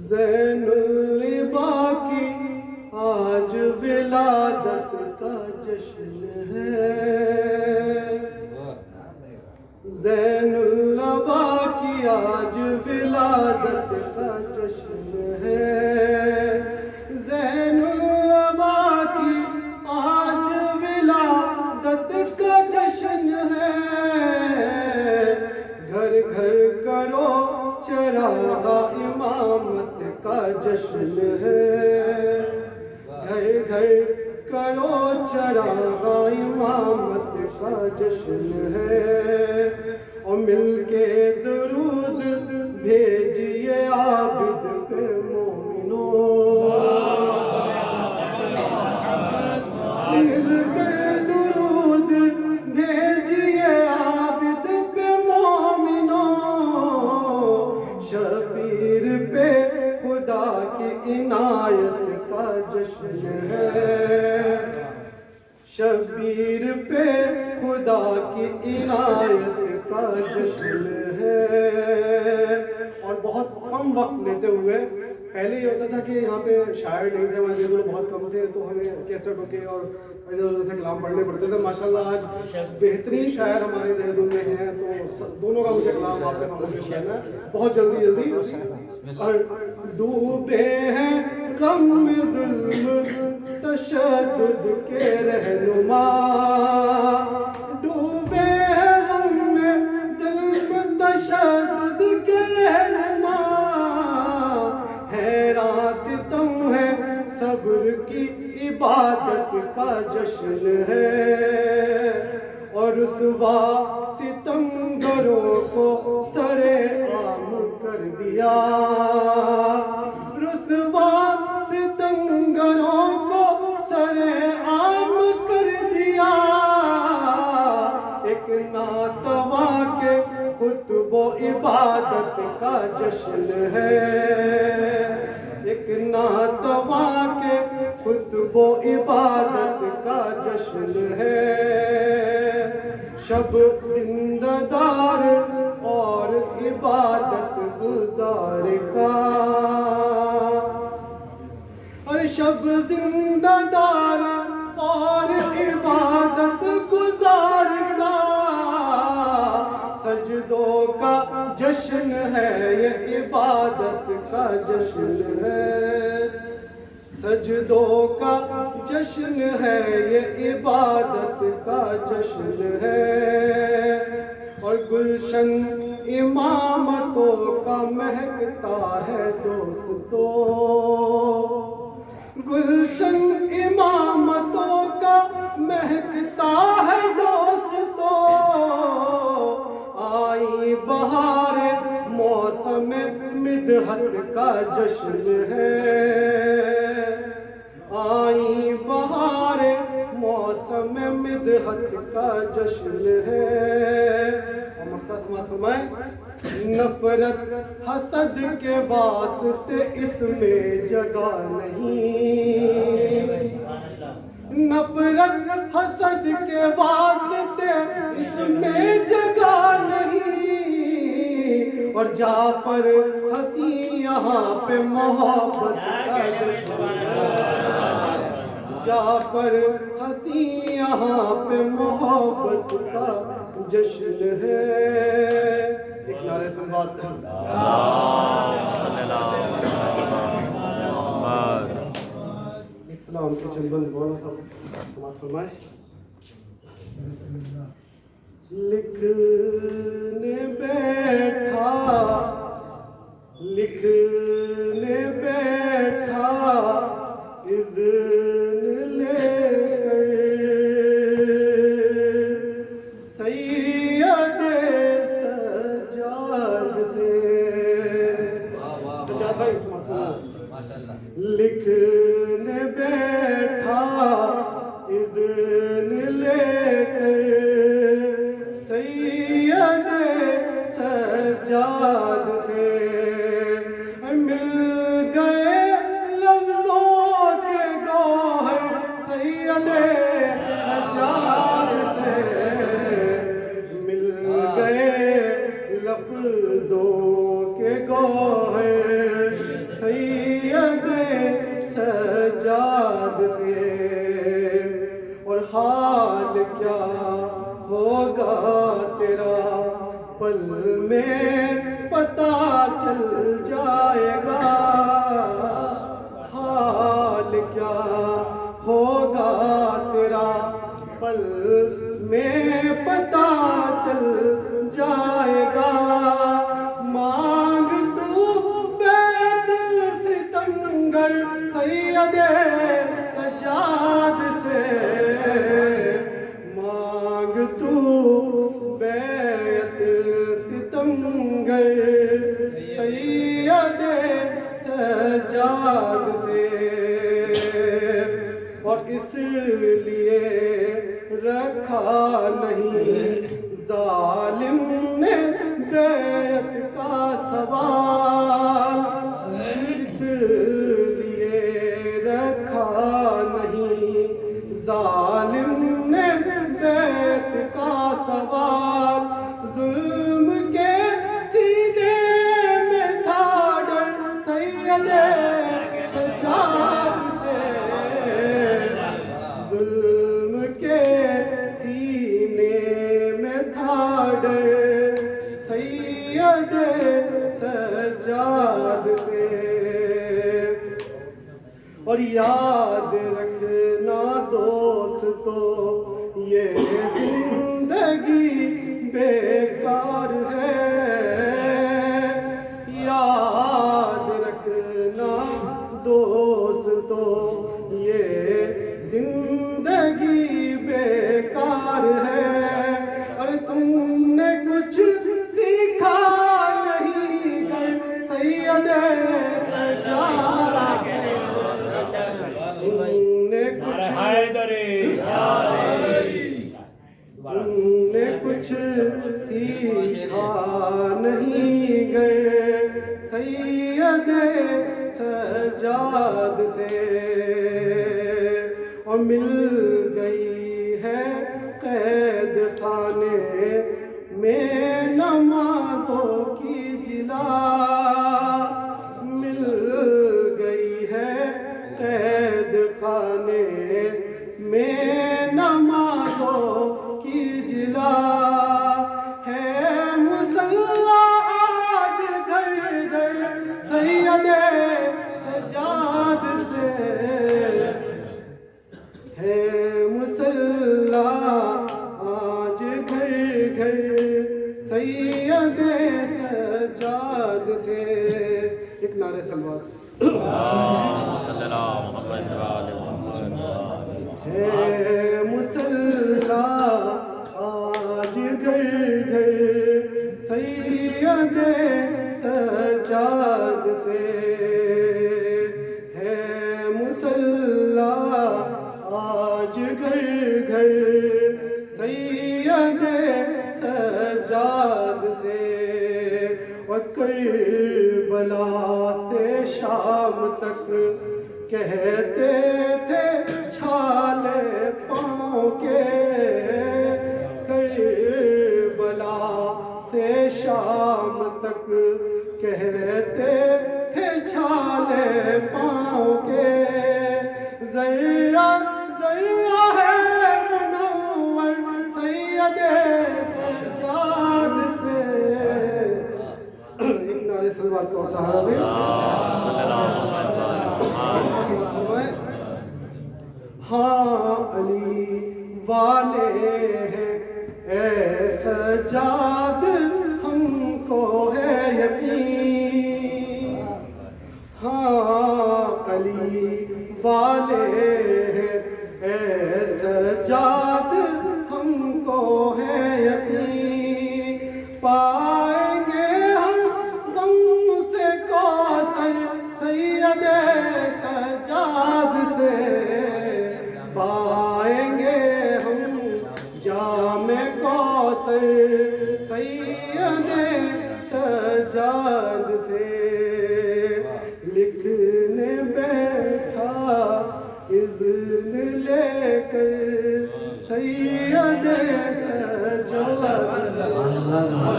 زین العبا کی آج ولادت کا جشن ہے، زین العبا کی آج ولادت کا جشن ہے، زین العبا کی آج ولادت کا جشن ہے، گھر گھر کرو چراغ امامت کا جشن ہے، گھر گھر کرو چراغ امامت کا جشن ہے، اور مل کے درود بھیجیے عابد پہ مومنو، مل کر درود بھیجیے عابد پہ مومنو، شبیر پہ خدا کی عنایت کا جشن ہے، شبیر پہ خدا کی عنایت کا جشن ہے۔ اور بہت کم وقت لیتے ہوئے، پہلے یہ ہوتا تھا کہ یہاں پہ شاعر نہیں تھے، ہمارے دیگر بہت کم تھے، تو ہمیں کیسٹوں کے اور ادھر ادھر سے کلام پڑھنے پڑتے تھے۔ ماشاءاللہ آج بہترین شاعر ہمارے دہرادون میں ہیں، تو دونوں کا مجھے کلام آپ کے سامنے پیش کرنا ہے بہت جلدی جلدی۔ اور ڈوبے ہیں غم میں ظلم تشدد کے رہنما، ڈوبے ہیں غم میں ظلم تشدد کے رہنما، حیران ستم ہے صبر کی عبادت کا جشن ہے، اور رسوا ستمگروں کو سرے عام کر دیا، رسوا ستمگروں کو سرے عام کر دیا، ایک ناتوا کے خطب و عبادت کا جشن ہے، ایک ناتوا کے خطب و عبادت کا جشن ہے، شب زندہ دار اور عبادت گزار کا، اور شب زندہ دار اور عبادت گزار کا، سجدوں کا جشن ہے یہ عبادت کا جشن ہے، سجدوں کا جشن ہے یہ عبادت کا جشن ہے، اور گلشن امامتوں کا مہکتا ہے دوستو، گلشن امامتوں کا مہکتا ہے دوستو، آئی بہار موسم مدحت کا جشن ہے، آئی بہار موسم مدحت کا جشن ہے، اور مختصر سماعت فرمائیں، نفرت حسد کے واسطے اس میں جگہ نہیں، نفرت حسد کے واسطے اس میں جگہ نہیں، اور جعفر حسین یہاں پہ محبت کا جشن ہے، جعفر حسین یہاں پہ محبت کا جشن ہے، ایک نعرہ صلوات اسلام کے چند بند بولا صاحب سماعت فرمائے۔ لکھنے بیٹھا لکھنے بیٹھا اذن لے کر سید سجاد سے، سجاد بھائی لکھنے بیٹھا اذن لے کر سید سجاد سے، مل گئے لفظوں کے گوہر سید سجاد سے، مل گئے لفظوں کے گوہر سید سجاد سے، اور حال کیا ہوگا تیرا پل میں پتہ چل جائے گا، حال کیا ہوگا تیرا پل میں پتہ چل جائے گا، مانگ تو بیعت ستمگر سید سجاد سے، مانگ تو بیعت ستمگر سید سجاد سے، اور اس لیے رکھا نہیں ظالم نے بیعت کا سوال، اس لیے رکھا نہیں ظالم نے بیعت کا سوال، ظلم کے سینے میں تھا ڈر سید سجاد سے، ظلم کے سینے میں تھا ڈر سید سجاد سے، اور یاد رکھنا دوستو یہ زندگی بیکار ہے، یاد رکھنا دوستو یہ زندگی بیکار ہے، اور تم نے کچھ سیکھا نہیں گر سید سجاد سے، تم نے کچھ سیکھا نہیں گر سید سجاد سے، اور مل گئی ہے قید خانے میں نمازوں کی جلا، مل گئی ہے قید خانے میں نمازوں کی جلا، ہے مسلح آج گھر گھر سید سجاد سے، ہے مسلح آج گھر گھر سید سجاد سے، ایک نعرہ سلوات ہے مسلح آج گھر گھر سید سجاد سے، ہے مسلح آج گھر گھر سید سجاد سے، اور کربلا سے شام تک کہتے تھے چھالے پاؤں کے، کربلا سے شام تک کہتے تھے چھالے پاؤں کے، ذرہ ذرہ ہے منور سید سجاد سے، ایک نعرہ سلوات کو سہارا دیں، ہاں علی والے ہیں اے سجاد ہم کو ہے یقین، ہاں علی والے ہیں اے سجاد ہم کو ہے یقین، پائیں گے ہم غم سے کوثر سید سجاد سے، پائیں گے ہم جام کوثر سید سجاد سے، لکھنے بیٹھا اذن لے کر سید سجاد